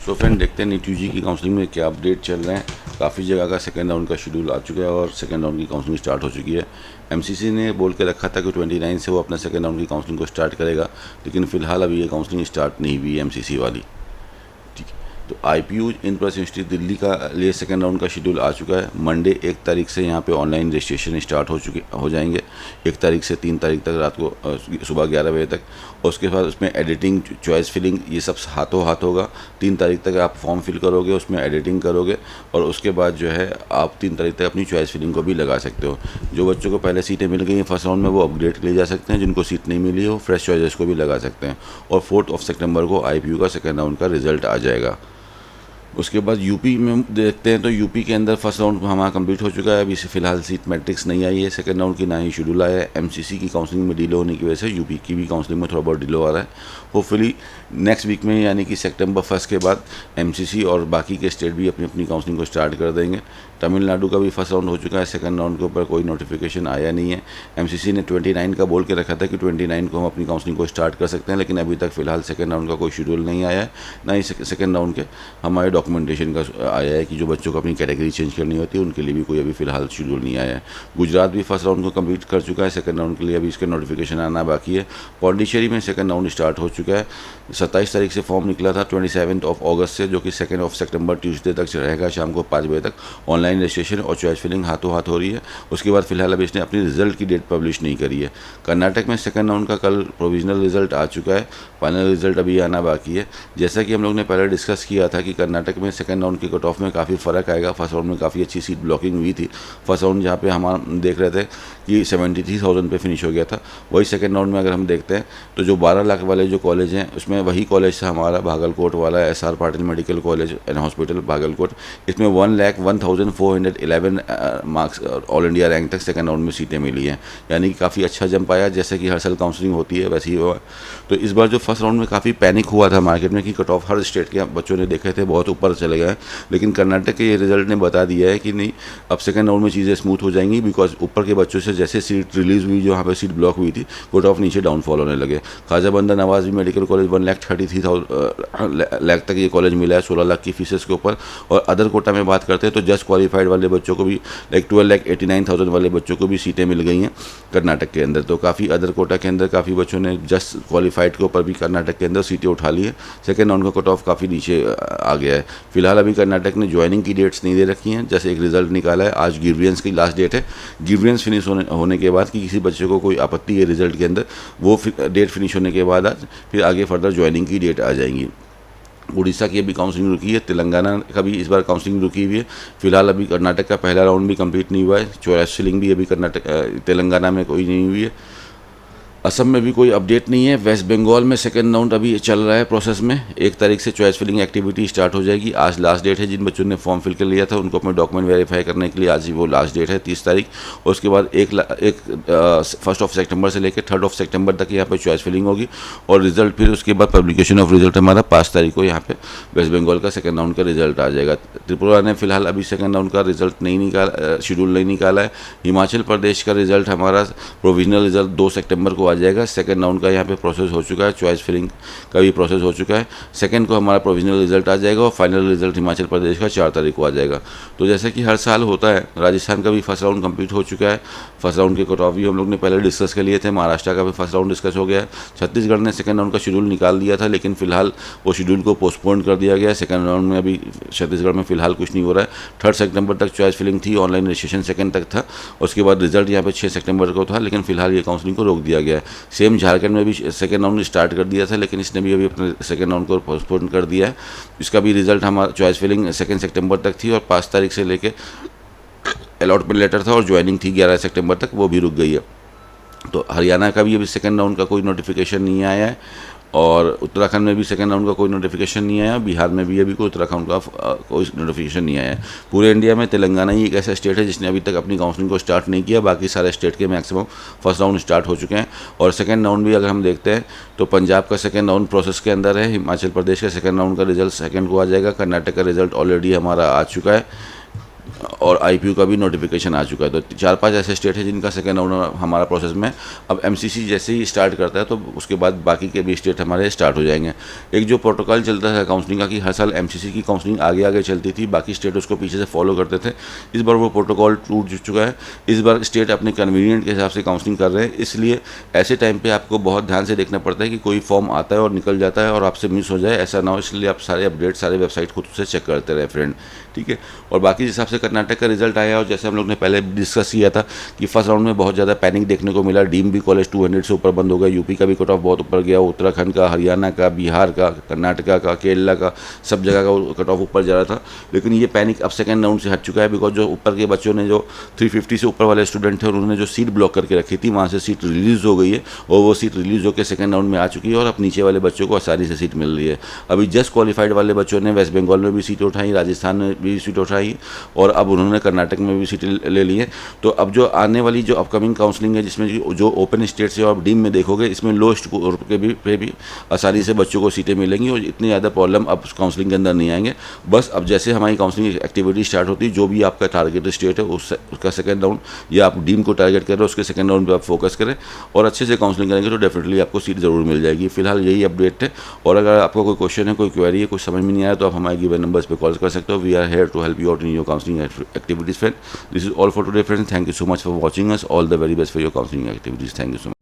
So friend, देखते हैं NEET UG की काउंसलिंग में क्या अपडेट चल रहे हैं। काफ़ी जगह का सेकेंड राउंड का शेड्यूल आ चुका है और सेकेंड राउंड की काउंसलिंग स्टार्ट हो चुकी है। एमसीसी ने बोल के रखा था कि 29 से वो अपना सेकेंड राउंड की काउंसलिंग को स्टार्ट करेगा, लेकिन फ़िलहाल अभी ये काउंसलिंग स्टार्ट नहीं हुई है एमसीसी वाली। ठीक है, तो IPU in plus university Delhi का लिए सेकेंड राउंड का शेड्यूल आ चुका है। मंडे 1 तारीख से यहाँ पे ऑनलाइन रजिस्ट्रेशन स्टार्ट हो जाएंगे। 1 तारीख से 3 तारीख तक रात को सुबह 11 बजे तक। और उसके बाद उसमें एडिटिंग, चॉइस फिलिंग, ये सब हाथों हाथ होगा। 3 तारीख तक आप फॉर्म फिल करोगे, उसमें एडिटिंग करोगे और उसके बाद जो है आप 3 तारीख तक अपनी चॉइस फिलिंग को भी लगा सकते हो। जो बच्चों को पहले सीटें मिल गई हैं फर्स्ट राउंड में, वो अपग्रेड के लिए जा सकते हैं। जिनको सीट नहीं मिली है वो फ्रेश चॉइसेस को भी लगा सकते हैं। और 4 सितंबर को आईपीयू का सेकेंड राउंड का रिजल्ट आ जाएगा। उसके बाद यूपी में देखते हैं, तो यूपी के अंदर फर्स्ट राउंड हमारा कंप्लीट हो चुका है। अभी से फिलहाल सीट मैट्रिक्स नहीं आई है सेकंड राउंड की, ना ही शेड्यूल आया है। एमसीसी की काउंसलिंग में डिले होने की वजह से यूपी की भी काउंसलिंग में थोड़ा बहुत डिले आ रहा है। होपफुली नेक्स्ट वीक में, यानी कि सितंबर 1 के बाद एमसीसी और बाकी के स्टेट भी अपनी अपनी काउंसलिंग को स्टार्ट कर देंगे। तमिलनाडु का भी फर्स्ट राउंड हो चुका है, सेकंड राउंड के ऊपर कोई नोटिफिकेशन आया नहीं है। एमसीसी ने 29 का बोल के रखा था कि 29 को हम अपनी काउंसलिंग को स्टार्ट कर सकते हैं, लेकिन अभी तक फ़िलहाल सेकंड राउंड का कोई शेड्यूल नहीं आया है, ना ही सेकंड राउंड के हमारे डॉक्यूमेंटेशन का आया है कि जो बच्चों को अपनी कैटेगरी चेंज करनी होती है उनके लिए भी कोई अभी फ़िलहाल शेड्यूल नहीं आया है। गुजरात भी फर्स्ट राउंड को कंप्लीट कर चुका है, सेकंड राउंड के लिए अभी इसका नोटिफिकेशन आना बाकी है। पौंडीचेरी में सेकंड राउंड स्टार्ट हो चुका है। 27 तारीख से फॉर्म निकला था 27 अगस्त से, जो कि 2 सितंबर ट्यूसडे तक रहेगा। शाम को 5 बजे तक ऑनलाइन रजिस्ट्रेशन और चॉइस फिलिंग हाथों हाथ हो रही है। उसके बाद फिलहाल अभी इसने अपनी रिजल्ट की डेट पब्लिश नहीं करी है। कर्नाटक में सेकंड राउंड का कल प्रोविजनल रिजल्ट आ चुका है, फाइनल रिजल्ट अभी आना बाकी है। जैसा कि हम लोग ने पहले डिस्कस किया था कि कर्नाटक में सेकंड राउंड की कट ऑफ में काफ़ी फ़र्क आएगा। फर्स्ट राउंड में काफ़ी अच्छी सीट ब्लॉकिंग हुई थी। फर्स्ट राउंड जहाँ पे हम देख रहे थे कि 73,000 पे फिनिश हो गया था, वही सेकंड राउंड में अगर हम देखते हैं तो जो 12 लाख वाले जो कॉलेज हैं उसमें वही कॉलेज था हमारा भागलकोट वाला SR Patil medical college and hospital Bagalkot. इसमें 1,01,411 मार्क्स ऑल इंडिया रैंक तक सेकंड राउंड में सीटें मिली हैं, यानी कि काफ़ी अच्छा जंप आया। जैसे कि हर साल काउंसलिंग होती है वैसे ही हुआ। तो इस बार जो फर्स्ट राउंड में काफ़ी पैनिक हुआ था मार्केट में कि कट ऑफ हर स्टेट के बच्चों ने देखे थे बहुत ऊपर चले गए, लेकिन कर्नाटक के ये रिजल्ट ने बता दिया है कि नहीं, अब सेकंड राउंड में चीज़ें स्मूथ हो जाएंगी। बिकॉज ऊपर के बच्चों से जैसे सीट रिलीज़ हुई, जो यहाँ पे सीट ब्लॉक हुई थी, कट ऑफ नीचे डाउनफॉल होने लगे। ख्वाजा बंदा नवाज़ मेडिकल कॉलेज 1,33,000 लाख तक ये कॉलेज मिला है 16 लाख की फीसेस के ऊपर। और अदर कोटा में बात करते हैं तो जस्ट क्वालिफाइड वाले बच्चों को भी 12,89,000 वाले बच्चों को भी सीटें मिल गई हैं कर्नाटक के अंदर। तो काफ़ी अदर कोटा के अंदर काफ़ी बच्चों ने जस्ट क्वालिफाइड के ऊपर भी कर्नाटक के अंदर सीटें उठा ली है। सेकेंड राउंड का कट ऑफ काफ़ी नीचे आ गया है। फिलहाल अभी कर्नाटक ने ज्वाइनिंग की डेट्स नहीं दे रखी हैं। जैसे एक रिजल्ट निकाला है, आज गिवरेंस की लास्ट डेट है। गिवरेंस फिनिश होने के बाद कि किसी बच्चे को कोई आपत्ति है रिजल्ट के अंदर, वो डेट फिनिश होने के बाद आज फिर आगे फर्दर ज्वाइनिंग की डेट आ जाएंगी। उड़ीसा की अभी काउंसलिंग रुकी है, तेलंगाना का भी इस बार काउंसलिंग रुकी हुई है। फिलहाल अभी कर्नाटक का पहला राउंड भी कंप्लीट नहीं हुआ है। चॉइस फिलिंग भी अभी तेलंगाना में कोई नहीं हुई है। असम में भी कोई अपडेट नहीं है। वेस्ट बंगाल में सेकंड राउंड अभी चल रहा है प्रोसेस में। 1 तारीख से चॉइस फिलिंग एक्टिविटी स्टार्ट हो जाएगी। आज लास्ट डेट है, जिन बच्चों ने फॉर्म फिल कर लिया था उनको अपने डॉक्यूमेंट वेरीफाई करने के लिए आज ही वो लास्ट डेट है 30 तारीख। और उसके बाद 1 सितंबर से लेकर 3 सितंबर तक यहाँ पे चॉइस फिलिंग होगी और रिजल्ट फिर उसके बाद पब्लिकेशन ऑफ रिजल्ट हमारा 5 तारीख को यहाँ पे वेस्ट बंगाल का सेकंड राउंड का रिजल्ट आ जाएगा। त्रिपुरा ने फिलहाल अभी सेकंड राउंड का रिजल्ट नहीं निकाला, शेड्यूल नहीं निकाला है। हिमाचल प्रदेश का रिजल्ट हमारा प्रोविजनल रिजल्ट 2 सितंबर को आ जाएगा। सेकंड राउंड का यहाँ पे प्रोसेस हो चुका है, चॉइस फिलिंग का भी प्रोसेस हो चुका है। सेकंड को हमारा प्रोविजनल रिजल्ट आ जाएगा और फाइनल रिजल्ट हिमाचल प्रदेश का 4 तारीख को आ जाएगा। तो जैसे कि हर साल होता है, राजस्थान का भी फर्स्ट राउंड कंप्लीट हो चुका है। फर्स्ट राउंड के कट ऑफ भी हम लोग ने पहले डिस्कस कर लिए थे। महाराष्ट्र का भी फर्स्ट राउंड डिस्कस हो गया है। छत्तीसगढ़ ने सेकंड राउंड का शेड्यूल निकाल दिया था, लेकिन फिलहाल वो शेड्यूल को पोस्टपोन कर दिया गया। सेकंड राउंड में अभी छत्तीसगढ़ में फिलहाल कुछ नहीं हो रहा है। 3 सितंबर तक चॉइस फिलिंग थी, ऑनलाइन रजिस्ट्रेशन सेकंड तक था। उसके बाद रिजल्ट यहाँ पे 6 सितंबर को था, लेकिन फिलहाल ये काउंसलिंग को रोक दिया गया है। सेम झारखंड में भी सेकेंड राउंड स्टार्ट कर दिया था, लेकिन इसने भी अभी अपने सेकेंड राउंड को पोस्टपोन कर दिया है। इसका भी रिजल्ट हमारा चॉइस फिलिंग 2 सितंबर तक थी और 5 तारीख से लेके अलॉटमेंट लेटर था और ज्वाइनिंग थी 11 सितंबर तक, वो भी रुक गई है। तो हरियाणा का भी अभी सेकेंड राउंड का कोई नोटिफिकेशन नहीं आया है और उत्तराखंड में भी सेकेंड राउंड का कोई नोटिफिकेशन नहीं आया। बिहार में भी अभी कोई उत्तराखंड का कोई नोटिफिकेशन नहीं आया है। पूरे इंडिया में तेलंगाना ही एक ऐसा स्टेट है जिसने अभी तक अपनी काउंसलिंग को स्टार्ट नहीं किया। बाकी सारे स्टेट के मैक्सिमम फर्स्ट राउंड स्टार्ट हो चुके हैं। और सेकेंड राउंड भी अगर हम देखते हैं तो पंजाब का सेकेंड राउंड प्रोसेस के अंदर है। हिमाचल प्रदेश का सेकेंड राउंड का रिजल्ट सेकेंड को आ जाएगा। कर्नाटक का रिजल्ट ऑलरेडी हमारा आ चुका है। और आईपीयू का भी नोटिफिकेशन आ चुका है। तो 4-5 ऐसे स्टेट है जिनका सेकेंड राउंड हमारा प्रोसेस में। अब एमसीसी जैसे ही स्टार्ट करता है तो उसके बाद बाकी के भी स्टेट हमारे स्टार्ट हो जाएंगे। एक जो प्रोटोकॉल चलता है काउंसलिंग का कि हर साल एमसीसी की काउंसलिंग आगे आगे चलती थी, बाकी स्टेट उसको पीछे से फॉलो करते थे। इस बार वो प्रोटोकॉल टूट चुका है। इस बार स्टेट अपने कन्वीनियंट के हिसाब से काउंसलिंग कर रहे हैं, इसलिए ऐसे टाइम पे आपको बहुत ध्यान से देखना पड़ता है कि कोई फॉर्म आता है और निकल जाता है और आपसे मिस हो जाए, ऐसा ना हो। इसलिए आप सारे अपडेट सारे वेबसाइट खुद से चेक करते रहे फ्रेंड, ठीक है। और बाकी जिस हिसाब से कर्नाटक का रिजल्ट आया और जैसे हम लोग ने पहले डिस्कस किया था कि फर्स्ट राउंड में बहुत ज़्यादा पैनिक देखने को मिला, डीम भी कॉलेज 200 से ऊपर बंद हो गया, यूपी का भी कट ऑफ बहुत ऊपर गया, उत्तराखंड का, हरियाणा का, बिहार का, कर्नाटका का, केरला का, सब जगह का कट ऑफ ऊपर जा रहा था। लेकिन ये पैनिक अब सेकेंड राउंड से हट चुका है, बिकॉज जो ऊपर के बच्चों ने, जो 350 से ऊपर वाले स्टूडेंट थे, उन्होंने जो सीट ब्लॉक करके रखी थी वहाँ से सीट रिलीज़ हो गई है और वो सीट रिलीज़ होकर सेकेंड राउंड में आ चुकी है और अब नीचे वाले बच्चों को आसानी से सीट मिल रही है। अभी जस्ट क्वालिफाइड वाले बच्चों ने वेस्ट बंगाल में भी सीट उठाई, राजस्थान में भी सीट उठाई और अब उन्होंने कर्नाटक में भी सीट ले ली है। तो अब जो आने वाली जो अपकमिंग काउंसलिंग है, जिसमें जो ओपन स्टेट से आप डीम में देखोगे, इसमें लोएस्ट के भी आसानी से बच्चों को सीटें मिलेंगी और इतनी ज़्यादा प्रॉब्लम अब काउंसलिंग के अंदर नहीं आएंगे। बस अब जैसे हमारी काउंसलिंग एक्टिविटी स्टार्ट होती है, जो भी आपका टारगेट स्टेट है उसका सेकंड राउंड, या आप डीम को टारगेट कर रहे हो उसके सेकंड राउंड पे आप फोकस करें और अच्छे से काउंसलिंग करेंगे तो डेफिनेटली आपको सीट ज़रूर मिल जाएगी। फिलहाल यही अपडेट है और अगर आपको कोई क्वेश्चन है, कोई क्वेरी है, कुछ समझ में नहीं आया तो आप हमारे गिवन नंबर्स पे कॉल कर सकते हो। We are here to help you out in your counselling activities friend. This is all for today friends. Thank you so much for watching us. All the very best for your counseling activities. Thank you so much.